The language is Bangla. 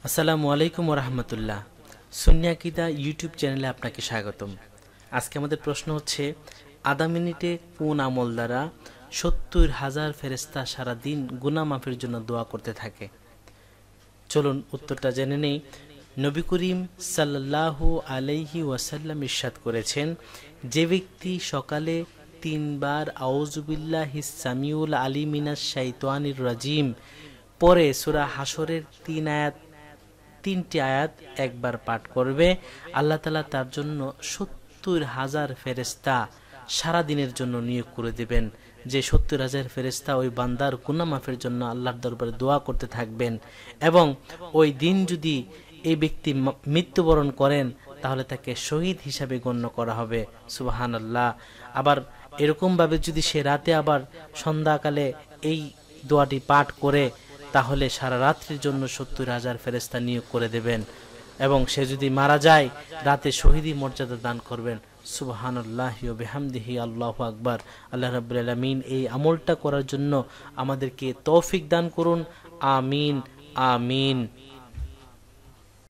আসসালামু আলাইকুম ওরহমতুল্লাহ। সুন্নি আকীদা ইউটিউব চ্যানেলে আপনাকে স্বাগতম। আজকে আমাদের প্রশ্ন হচ্ছে, আধা মিনিটে কোন আমল দ্বারা ৭০,০০০ ফেরেশতা সারাদিন গুনাহ মাফের জন্য দোয়া করতে থাকে? চলুন উত্তরটা জেনে নেই। নবী করিম সাল্লাল্লাহু আলাইহি ওয়াসাল্লাম ইরশাদ করেছেন, যে ব্যক্তি সকালে ৩ বার আউযুবিল্লাহিস সামিউল আলিম মিনাশ শাইতানির রাজিম পরে সূরা হাশরের ৩টি আয়াত একবার পাঠ করবে, আল্লাহ তাআলা তার জন্য ৭০,০০০ ফেরেশতা সারা দিনের জন্য নিয়োগ করে দেবেন। যে ৭০,০০০ ফেরেশতা ওই বান্দার গুনাহ মাফের জন্য আল্লাহর দরবারে দোয়া করতে থাকবেন, এবং ওই দিন যদি এই ব্যক্তি মৃত্যুবরণ করেন তাহলে তাকে শহীদ হিসাবে গণ্য করা হবে। সুবহানাল্লাহ। আবার এরকমভাবে যদি সে রাতে আবার সন্ধ্যাকালে এই দোয়াটি পাঠ করে, তাহলে সারা রাত্রির জন্য ৭০,০০০ ফেরেশতা নিয়োগ করে দেবেন, এবং সে যদি মারা যায় রাতে শহীদি মর্যাদা দান করবেন। সুবহানাল্লাহি ওয়া বিহামদিহি, আল্লাহু আকবার। আল্লাহ রাব্বুল আলামিন এই আমলটা করার জন্য আমাদেরকে তৌফিক দান করুন। আমিন আমিন।